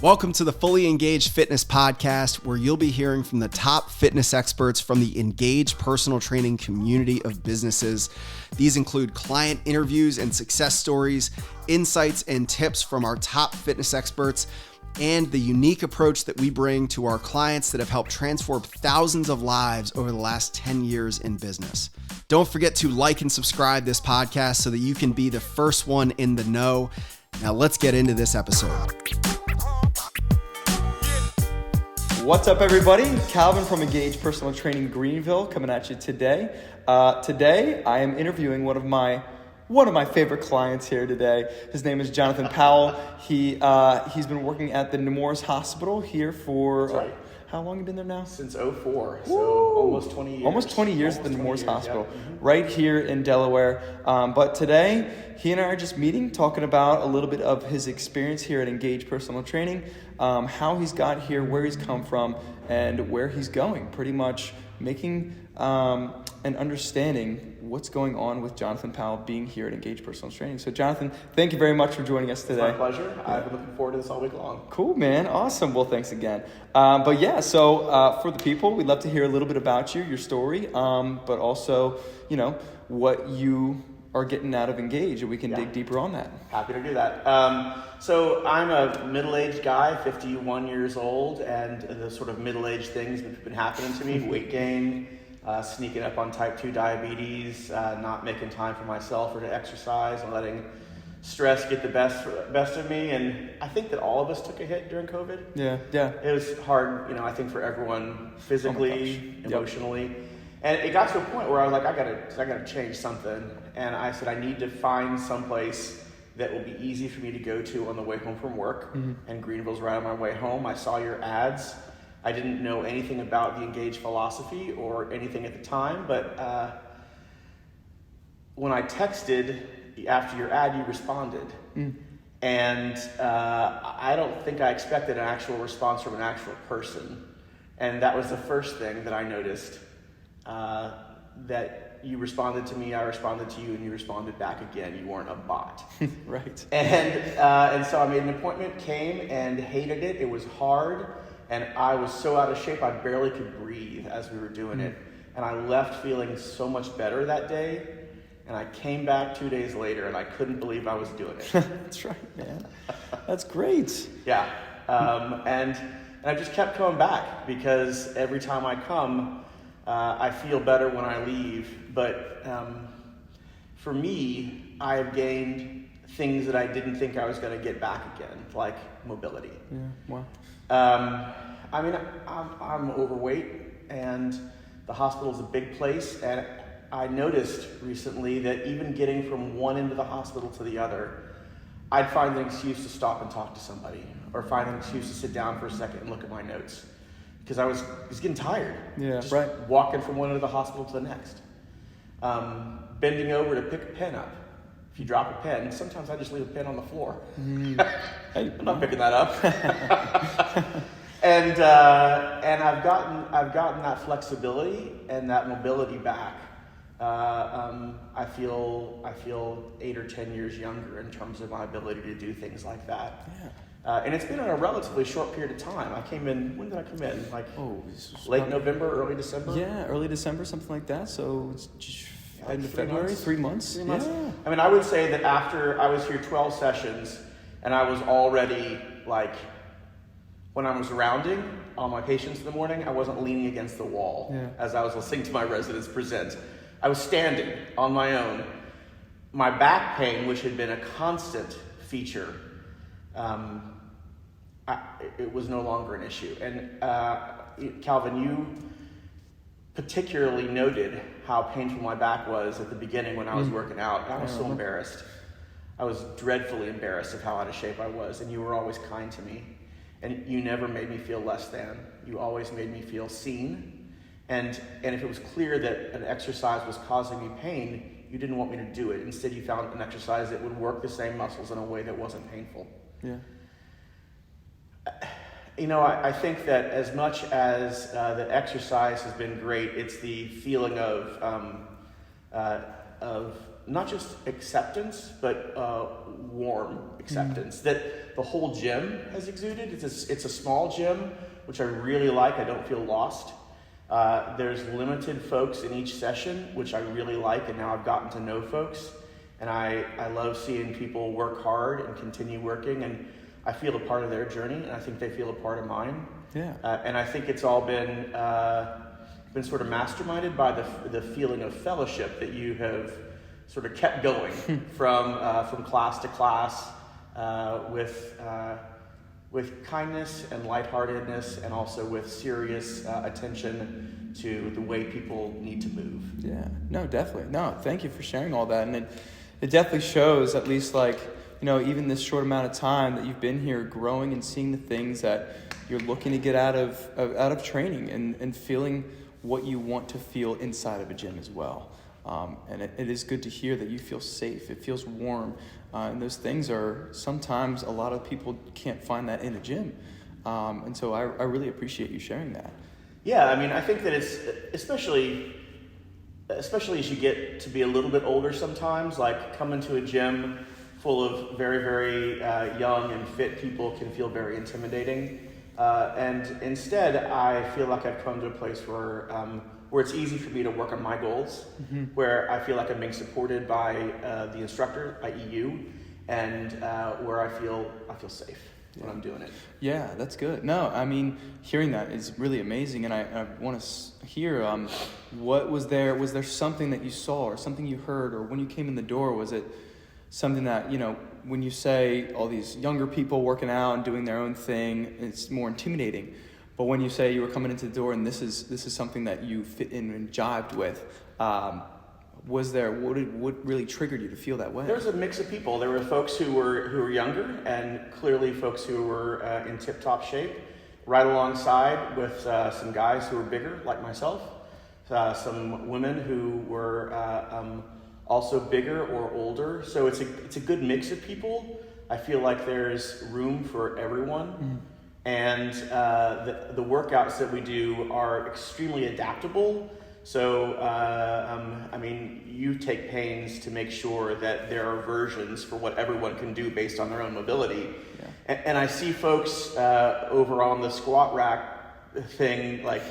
Welcome to the Fully Engaged Fitness Podcast, where you'll be hearing from the top fitness experts from the engaged personal training community of businesses. These include client interviews and success stories, insights and tips from our top fitness experts, and the unique approach that we bring to our clients that have helped transform thousands of lives over the last 10 years in business. Don't forget to like and subscribe this podcast so that you can be the first one in the know. Now let's get into this episode. What's up, everybody? Calvin from Engaged Personal Training Greenville coming at you today. Today, I am interviewing one of my favorite clients here today. His name is Jonathan Powell. He's been working at the Nemours Hospital here for how long have you been there now? Since 2004, so almost 20 years. Almost 20 years at the Nemours Hospital, right here in Delaware. But today, he and I are just meeting, talking about a little bit of his experience here at Engaged Personal Training, how he's got here, where he's come from, and where he's going. Pretty much making and understanding what's going on with Jonathan Powell being here at Engaged Personal Training. So Jonathan, thank you very much for joining us today. It's my pleasure. Yeah. I've been looking forward to this all week long. Cool, man. Awesome. Well, thanks again. So for the people, we'd love to hear a little bit about you, your story, but also, what you are getting out of Engage, and we can dig deeper on that. Happy to do that. So I'm a middle-aged guy, 51 years old, and the sort of middle-aged things that have been happening to me, weight gain, sneaking up on type 2 diabetes, not making time for myself or to exercise, and letting stress get the best of me. And I think that all of us took a hit during COVID. Yeah. It was hard, I think for everyone, physically, emotionally. And it got to a point where I was like, I gotta change something. And I said, I need to find someplace that will be easy for me to go to on the way home from work. Mm-hmm. And Greenville's right on my way home. I saw your ads. I didn't know anything about the Engage philosophy or anything at the time, but when I texted after your ad, you responded. Mm. And I don't think I expected an actual response from an actual person. And that was the first thing that I noticed, that you responded to me, I responded to you, and you responded back again. You weren't a bot. Right. And so I made an appointment, came and hated it. It was hard. And I was so out of shape, I barely could breathe as we were doing it. And I left feeling so much better that day. And I came back 2 days later, and I couldn't believe I was doing it. That's right, man. That's great. Yeah. And I just kept coming back, because every time I come, I feel better when I leave. But for me, I have gained things that I didn't think I was going to get back again, like mobility. Yeah, wow. I'm overweight, and the hospital is a big place, and I noticed recently that even getting from one end of the hospital to the other, I'd find an excuse to stop and talk to somebody, or find an excuse to sit down for a second and look at my notes, because I was getting tired. Yeah, just right. Walking from one end of the hospital to the next. Bending over to pick a pen up. If you drop a pen, sometimes I just leave a pen on the floor. I'm not picking that up. And I've gotten that flexibility and that mobility back. I feel 8 or 10 years younger in terms of my ability to do things like that. Yeah. And it's been in a relatively short period of time. I came in, when did I come in? Late November, early December? Yeah, early December, something like that. So it's end of February, 3 months. 3 months. Yeah. I would say that after I was here 12 sessions, and I was already when I was rounding on my patients in the morning, I wasn't leaning against the wall as I was listening to my residents present. I was standing on my own. My back pain, which had been a constant feature, it was no longer an issue. And Calvin, you particularly noted how painful my back was at the beginning when I was working out. I was so embarrassed. I was dreadfully embarrassed of how out of shape I was, and you were always kind to me. And you never made me feel less than. You always made me feel seen. And if it was clear that an exercise was causing me pain, you didn't want me to do it. Instead, you found an exercise that would work the same muscles in a way that wasn't painful. Yeah. I think that as much as the exercise has been great, it's the feeling of not just acceptance, but warm acceptance that the whole gym has exuded. It's a small gym, which I really like. I don't feel lost. There's limited folks in each session, which I really like, and now I've gotten to know folks. And I love seeing people work hard and continue working, and I feel a part of their journey, and I think they feel a part of mine. Yeah. And I think it's all been sort of masterminded by the feeling of fellowship that you have sort of kept going from class to class with kindness and lightheartedness, and also with serious attention to the way people need to move. Yeah, no, definitely. No, thank you for sharing all that. And it definitely shows, at least like, even this short amount of time that you've been here, growing and seeing the things that you're looking to get out of training, and feeling what you want to feel inside of a gym as well. And it is good to hear that you feel safe. It feels warm. And those things are sometimes a lot of people can't find that in a gym. And so I really appreciate you sharing that. Yeah, I mean, I think that it's especially as you get to be a little bit older sometimes, like coming to a gym full of very, very young and fit people can feel very intimidating. And instead, I feel like I've come to a place where it's easy for me to work on my goals, where I feel like I'm being supported by the instructor, i.e. you, and where I feel safe when I'm doing it. Yeah, that's good. No, I mean, hearing that is really amazing, and I want to hear what was there? Was there something that you saw, or something you heard, or when you came in the door, was it something that, when you say all these younger people working out and doing their own thing, it's more intimidating. But when you say you were coming into the door and this is something that you fit in and jived with, what really triggered you to feel that way? There was a mix of people. There were folks who were younger, and clearly folks who were in tip-top shape, right alongside with some guys who were bigger, like myself, some women who were also bigger or older. So it's a good mix of people. I feel like there's room for everyone. And the workouts that we do are extremely adaptable. So, I mean, you take pains to make sure that there are versions for what everyone can do based on their own mobility. Yeah. And I see folks over on the squat rack thing, like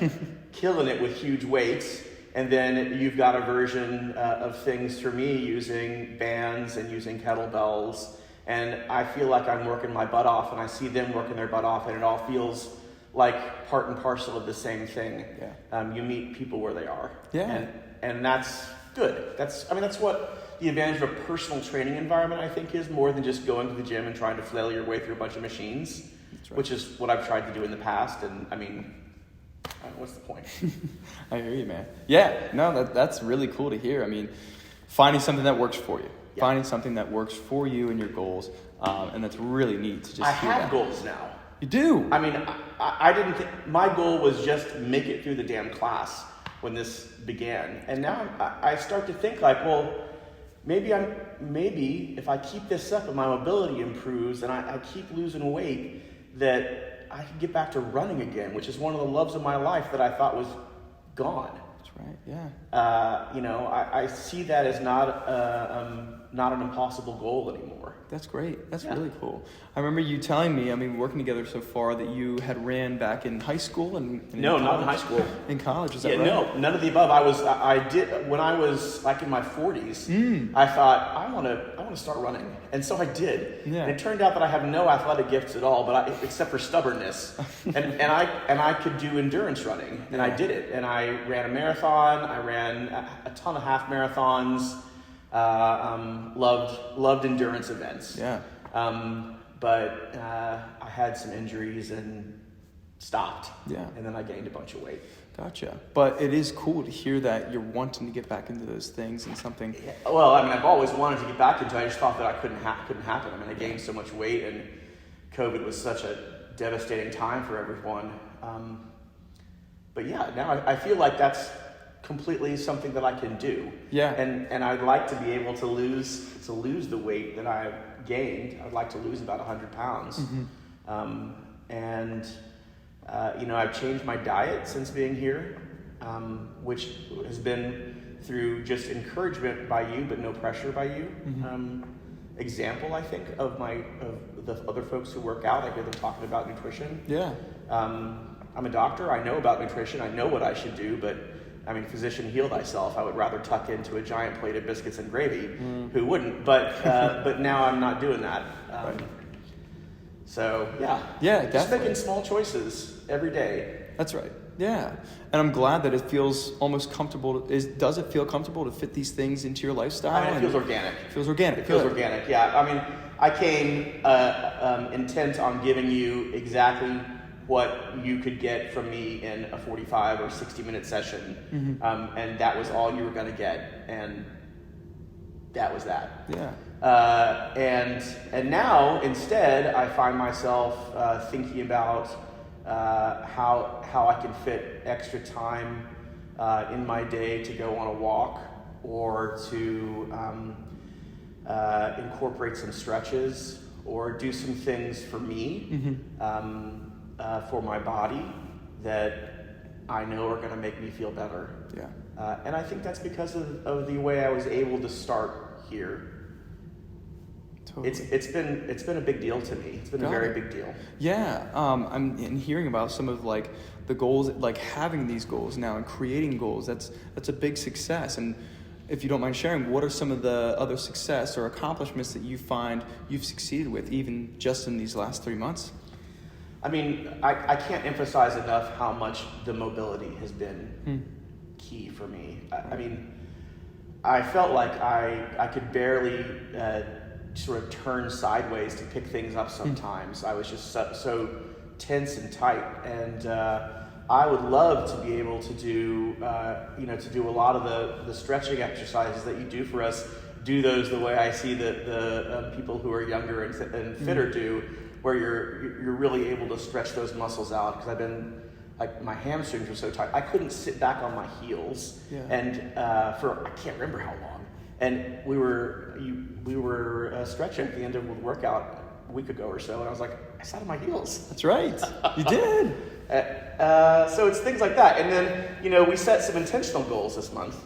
killing it with huge weights. And then you've got a version of things for me using bands and using kettlebells. And I feel like I'm working my butt off, and I see them working their butt off, and it all feels like part and parcel of the same thing. Yeah. You meet people where they are. Yeah. And that's good. That's what the advantage of a personal training environment, I think, is, more than just going to the gym and trying to flail your way through a bunch of machines, right, which is what I've tried to do in the past. And I mean, what's the point? I hear you, man. Yeah, no, that's really cool to hear. I mean, finding something that works for you. Yeah. Finding something that works for you and your goals. And that's really neat to just I hear have that. goals now. You do? I mean, I didn't think, my goal was just make it through the damn class when this began. And now I start to think like, well, maybe if I keep this up and my mobility improves and I keep losing weight, that I can get back to running again, which is one of the loves of my life that I thought was gone. That's right, yeah. I see that as not an impossible goal anymore. That's great. That's really cool. I remember you telling me, I mean, working together so far, that you had ran back in high school and no, not in high school. In college, is that right? No, none of the above. I did when I was like in my 40s. I thought I want to start running, and so I did. Yeah. And it turned out that I have no athletic gifts at all, except for stubbornness, and I could do endurance running, and I did it. And I ran a marathon. I ran a ton of half marathons. Loved endurance events. Yeah. But I had some injuries and stopped. Yeah. And then I gained a bunch of weight. Gotcha. But it is cool to hear that you're wanting to get back into those things and something. Yeah. Well, I mean, I've always wanted to get back into it. I just thought that I couldn't happen. I mean, I gained so much weight, and COVID was such a devastating time for everyone. But yeah, now I feel like that's completely something that I can do. Yeah. And I'd like to be able to lose the weight that I've gained. I'd like to lose about 100 pounds. I've changed my diet since being here, which has been through just encouragement by you, but no pressure by you. Example, I think, of the other folks who work out. I hear them talking about nutrition. Yeah. I'm a doctor. I know about nutrition. I know what I should do, but I mean, physician, heal thyself. I would rather tuck into a giant plate of biscuits and gravy. Who wouldn't? But now I'm not doing that. Right. So yeah, definitely. Just making small choices every day. That's right. Yeah, and I'm glad that it feels almost comfortable. Does it feel comfortable to fit these things into your lifestyle? I mean, it feels organic. Feels organic. It feels organic. Yeah. I mean, I came intent on giving you exactly what you could get from me in a 45 or 60-minute session, and that was all you were going to get, and that was that. Yeah. And now instead, I find myself thinking about how I can fit extra time in my day to go on a walk or to incorporate some stretches or do some things for me, for my body that I know are going to make me feel better. Yeah. And I think that's because of the way I was able to start here. Totally. It's been a big deal to me. It's been a very big deal. Yeah, I'm hearing about some of like the goals, like having these goals now and creating goals. That's a big success. And if you don't mind sharing, what are some of the other success or accomplishments that you find you've succeeded with, even just in these last 3 months? I mean, I can't emphasize enough how much the mobility has been key for me. I mean, I felt like I could barely sort of turn sideways to pick things up sometimes. I was just so tense and tight, and I would love to be able to do to do a lot of the stretching exercises that you do for us, do those the way I see the people who are younger and fitter do, where you're really able to stretch those muscles out. Because I've been, like, my hamstrings were so tight, I couldn't sit back on my heels, and for I can't remember how long. And we were stretching at the end of the workout a week ago or so, and I was like, I sat on my heels. That's right, you did. So it's things like that. And then, we set some intentional goals this month,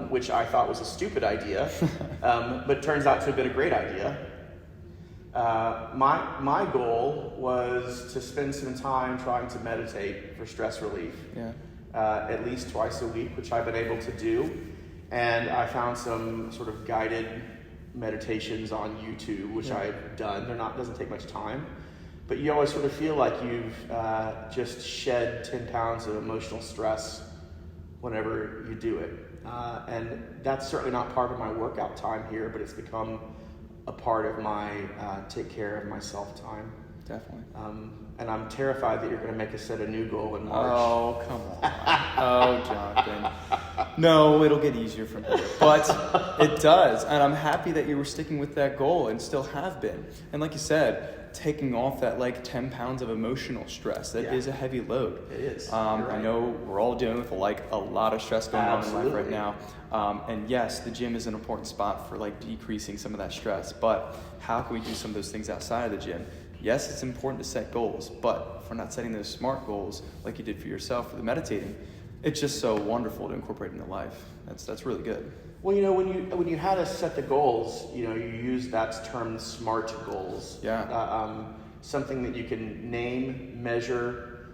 which I thought was a stupid idea, but turns out to have been a great idea. My goal was to spend some time trying to meditate for stress relief, at least twice a week, which I've been able to do. And I found some sort of guided meditations on YouTube, which I've done. Doesn't take much time, but you always sort of feel like you've just shed 10 pounds of emotional stress whenever you do it. And that's certainly not part of my workout time here, but it's become a part of my take care of myself time. Definitely. And I'm terrified that you're going to make us set a new goal in March. Oh, come on. Oh, Jonathan. No, it'll get easier from here. But it does. And I'm happy that you were sticking with that goal and still have been. And like you said, taking off that 10 pounds of emotional stress. That is a heavy load. It is. Right. I know we're all dealing with a lot of stress going on in life right now. And yes, the gym is an important spot for decreasing some of that stress. But how can we do some of those things outside of the gym? Yes, it's important to set goals, but if we're not setting those SMART goals like you did for yourself for the meditating, it's just so wonderful to incorporate into life. That's really good. Well, when you had us set the goals, you used that term SMART goals. Yeah. Something that you can name, measure.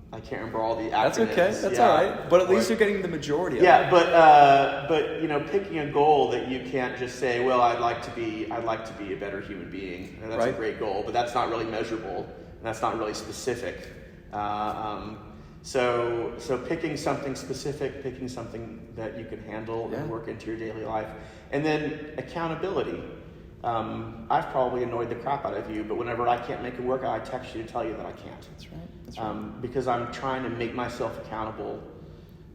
I can't remember all the acronyms. That's okay. That's all right. But at least you're getting the majority of it. Yeah, but picking a goal that you can't just say, well, I'd like to be a better human being, and that's a great goal, but that's not really measurable, and that's not really specific. So picking something specific, picking something that you can handle and work into your daily life, and then accountability. I've probably annoyed the crap out of you, but whenever I can't make a workout, I text you to tell you that I can't. That's right. That's right. Because I'm trying to make myself accountable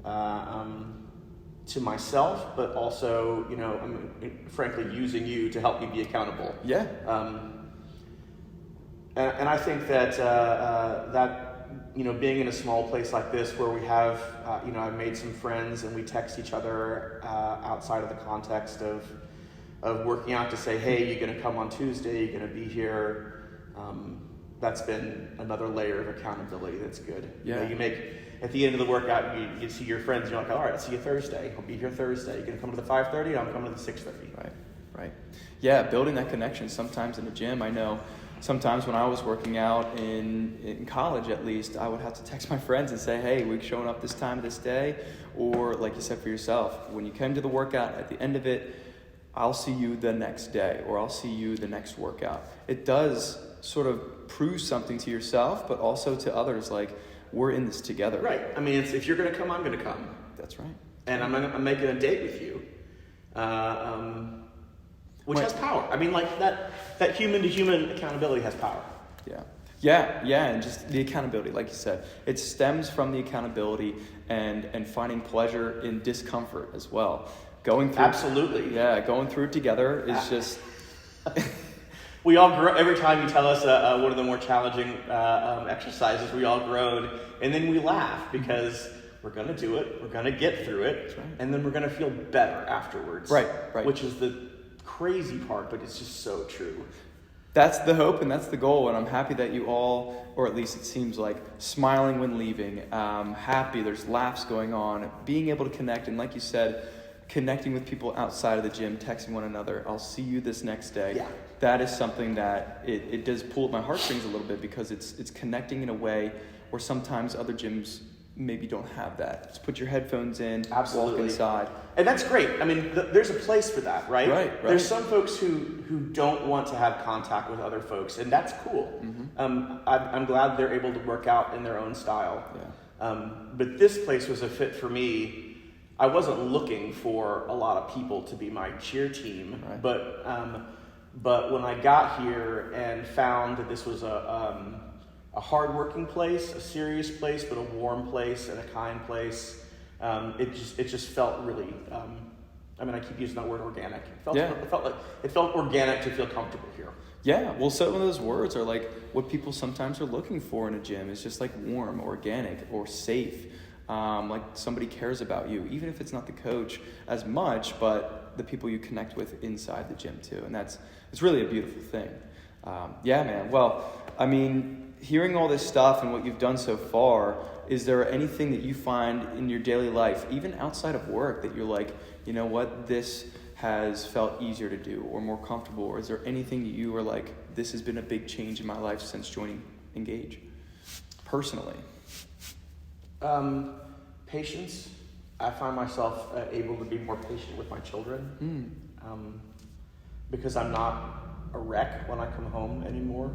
to myself, but also, I'm frankly using you to help me be accountable. Yeah. And I think that being in a small place like this where we have, I've made some friends and we text each other outside of the context of working out to say, hey, you're going to come on Tuesday, you're going to be here. that's been another layer of accountability that's good. Yeah. You make, at the end of the workout, you see your friends, you're like, all right, I'll see you Thursday. I'll be here Thursday. You're going to come to the 5:30? I'm coming to the 6:30. Right. Yeah, building that connection sometimes in the gym. I know sometimes when I was working out in college, at least, I would have to text my friends and say, hey, we're showing up this time of this day. Or like you said for yourself, when you come to the workout, at the end of it, I'll see you the next day, or I'll see you the next workout. It does sort of prove something to yourself, but also to others, like, we're in this together. Right. I mean, if you're going to come, I'm going to come. That's right. And I'm making a date with you. Which has power. I mean, like, that human-to-human accountability has power. Yeah, and just the accountability, like you said. It stems from the accountability and finding pleasure in discomfort as well. Going through Absolutely. Yeah, going through it together is just... We all grow, every time you tell us one of the more challenging exercises, we all groan, and then we laugh because we're going to do it, we're going to get through it, right. And then we're going to feel better afterwards. Right. Which is the crazy part, but it's just so true. That's the hope and that's the goal, and I'm happy that you all, or at least it seems like, smiling when leaving, happy, there's laughs going on, being able to connect, and like you said, connecting with people outside of the gym, texting one another, I'll see you this next day. Yeah. That is something that it does pull at my heartstrings a little bit, because it's connecting in a way where sometimes other gyms maybe don't have that. Just put your headphones in, Absolutely. Walk inside. And that's great. I mean, there's a place for that, right? Right. There's some folks who don't want to have contact with other folks, and that's cool. Mm-hmm. I'm glad they're able to work out in their own style. Yeah. But this place was a fit for me. I wasn't looking for a lot of people to be my cheer team, right. But when I got here and found that this was a hardworking place, a serious place, but a warm place and a kind place, it just felt really. I keep using that word organic. It felt organic to feel comfortable here. Yeah, well, some of those words are like what people sometimes are looking for in a gym. It's just like warm, organic, or safe. Like somebody cares about you, even if it's not the coach as much, but the people you connect with inside the gym too. And it's really a beautiful thing. Yeah, man. Well, I mean, hearing all this stuff and what you've done so far, is there anything that you find in your daily life, even outside of work, that you're like, you know what, this has felt easier to do or more comfortable? Or is there anything that you are like, this has been a big change in my life since joining Engage, personally? Patience. I find myself able to be more patient with my children because I'm not a wreck when I come home anymore.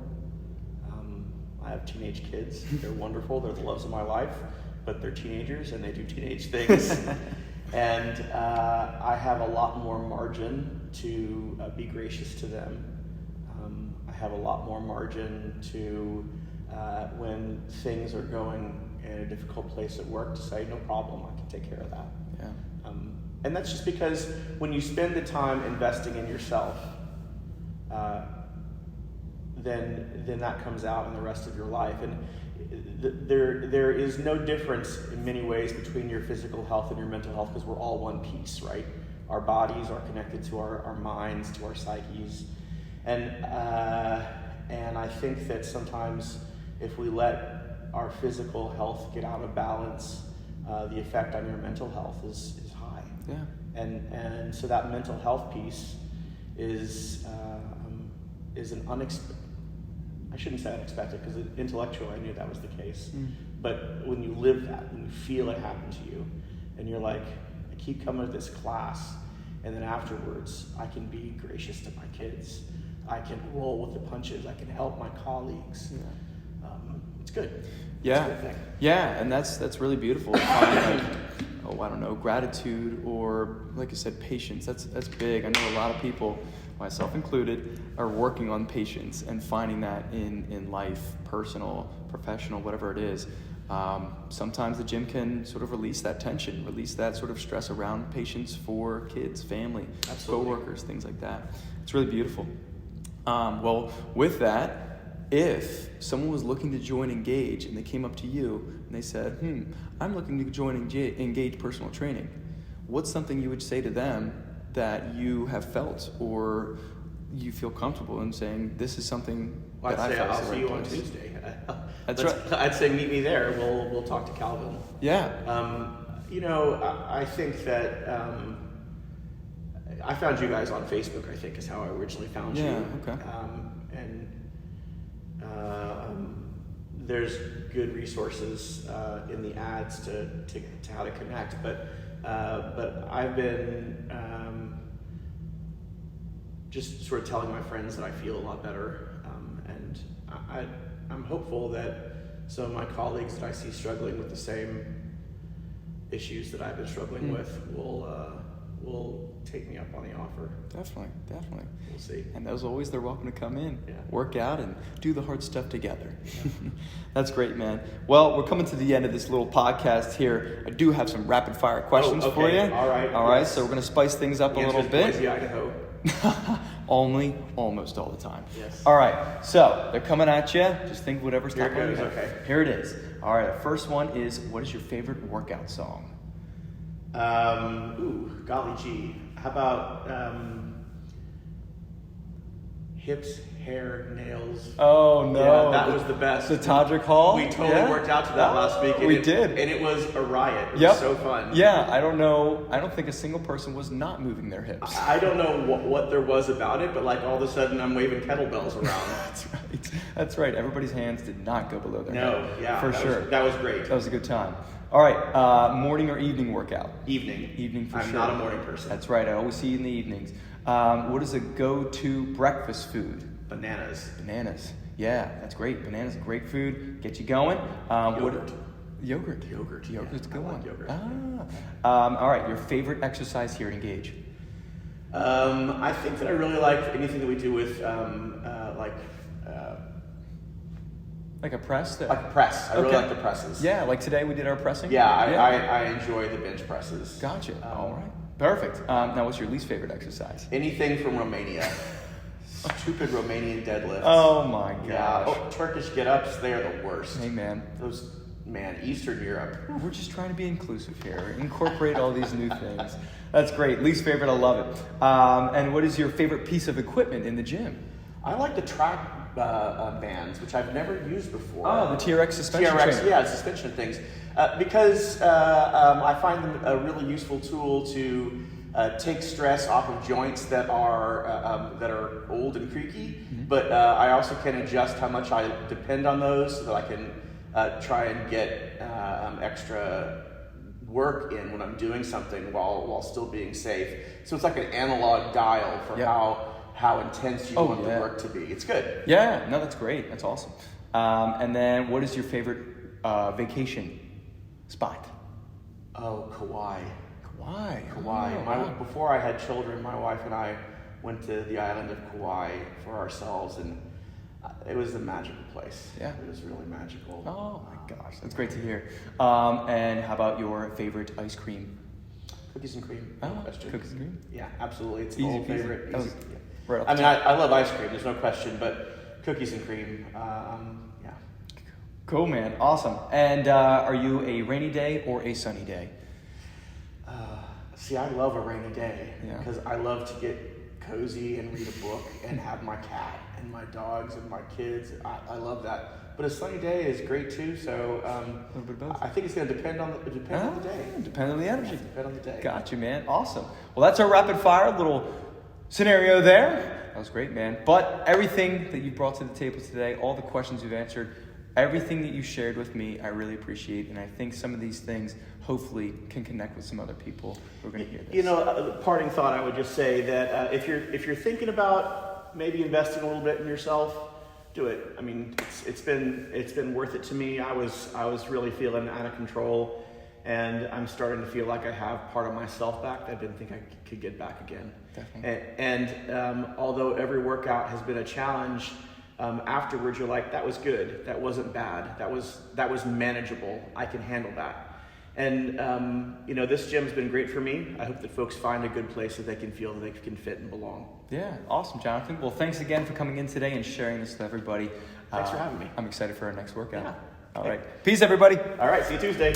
I have teenage kids. They're wonderful. They're the loves of my life, but they're teenagers and they do teenage things. And I have a lot more margin to be gracious to them. I have a lot more margin to, when things are going in a difficult place at work, to say, no problem, I can take care of that. Yeah. And that's just because when you spend the time investing in yourself, then that comes out in the rest of your life. And there is no difference in many ways between your physical health and your mental health, because we're all one piece, right? Our bodies are connected to our minds, to our psyches. And I think that sometimes if we let our physical health get out of balance, the effect on your mental health is high. Yeah. And so that mental health piece is an unexpected. I shouldn't say unexpected, because intellectually I knew that was the case. But when you live that, when you feel it happen to you, and you're like, I keep coming to this class, and then afterwards I can be gracious to my kids, I can roll with the punches, I can help my colleagues. Yeah. It's good. Yeah. It's a good thing. Yeah, and that's really beautiful to find, like, gratitude, or like I said, patience. That's big. I know a lot of people, myself included, are working on patience and finding that in life, personal, professional, whatever it is. Sometimes the gym can sort of release that tension, release that sort of stress around patience for kids, family, co-workers, things like that. It's really beautiful. Well, with that, if someone was looking to join Engage and they came up to you and they said, I'm looking to join Engage personal training, what's something you would say to them that you have felt or you feel comfortable in saying, this is something Well, that I felt was I'll the see right you on place. Tuesday. That's right. I'd say meet me there. We'll talk to Calvin. Yeah. I think that I found you guys on Facebook. I think is how I originally found you. Yeah. Okay. There's good resources in the ads to how to connect, but I've been just sort of telling my friends that I feel a lot better, and I'm hopeful that some of my colleagues that I see struggling with the same issues that I've been struggling with will take me up on the offer. Definitely. We'll see. And as always, they're welcome to come in, Yeah. work out, and do the hard stuff together. Yeah. That's great, man. Well, we're coming to the end of this little podcast here. I do have some rapid fire questions for you. All right. Yes. So we're going to spice things up a little bit. Boise, Idaho. Only, almost all the time. Yes. All right. So they're coming at you. Just think whatever's Here top it of goes. your head. Okay. Here it is. All right. The first one is, what is your favorite workout song? Golly gee. How about hips, hair, nails? Oh, no. Yeah, that was the best. The Todrick Hall? We totally worked out to that last week. We did. And it was a riot. It was so fun. Yeah, I don't think a single person was not moving their hips. I don't know what there was about it, but like all of a sudden I'm waving kettlebells around. That's right. Everybody's hands did not go below their head. For sure. That was great. That was a good time. All right, morning or evening workout? Evening. Evening for sure. I'm not a morning person. That's right. I always see you in the evenings. What is a go-to breakfast food? Bananas. Bananas. Yeah, that's great. Bananas are great food. Get you going. Yogurt. Yogurt. Yogurt's a good one. Like yogurt. All right, your favorite exercise here at Engage? I think that I really like anything that we do with like a press? like a press. I really like the presses. Yeah, like today we did our pressing? Yeah, I enjoy the bench presses. Gotcha. All right. Perfect. Now, what's your least favorite exercise? Anything from Romania. Stupid Romanian deadlifts. Oh my gosh. Yeah. Turkish get-ups, they are the worst. Hey, man. Eastern Europe. We're just trying to be inclusive here. Incorporate all these new things. That's great. Least favorite, I love it. And what is your favorite piece of equipment in the gym? I like the track bands, which I've never used before. Oh, the TRX suspension trainer. Yeah, suspension things. Because I find them a really useful tool to take stress off of joints that are old and creaky, but I also can adjust how much I depend on those so that I can try and get extra work in when I'm doing something while still being safe. So it's like an analog dial for how intense you want the work to be. It's good. Yeah, no, that's great. That's awesome. And then what is your favorite vacation spot? Oh, Kauai. Kauai. Oh, wow. Before I had children, my wife and I went to the island of Kauai for ourselves, and it was a magical place. Yeah. It was really magical. Oh my gosh, that's great to hear. And how about your favorite ice cream? Cookies and cream. Oh, No question. cookies and cream? Yeah, absolutely. It's Easy the old peasy. favorite. That was right off I the mean, top. I love ice cream. There's no question, but cookies and cream. Yeah. Cool, man. Awesome. And are you a rainy day or a sunny day? See, I love a rainy day because Yeah. I love to get cozy and read a book and have my cat and my dogs and my kids. I love that. But a sunny day is great too. So A little bit of both. I think it's going to depend on the day. Depend on the energy. Depend on the day. Gotcha, man. Awesome. Well, that's our rapid fire little scenario there. That was great, man. But everything that you brought to the table today, all the questions you've answered, everything that you shared with me, I really appreciate. And I think some of these things hopefully can connect with some other people who are going to hear this. You know, parting thought, I would just say that if you're thinking about maybe investing a little bit in yourself, do it. I mean, it's been worth it to me. I was really feeling out of control, and I'm starting to feel like I have part of myself back that I didn't think I could get back again. Definitely. And although every workout has been a challenge, afterwards you're like, that was good. That wasn't bad. That was manageable. I can handle that. And, this gym's been great for me. I hope that folks find a good place that they can feel that they can fit and belong. Yeah, awesome, Jonathan. Well, thanks again for coming in today and sharing this with everybody. Thanks for having me. I'm excited for our next workout. Yeah. All right. Peace, everybody. All right, see you Tuesday.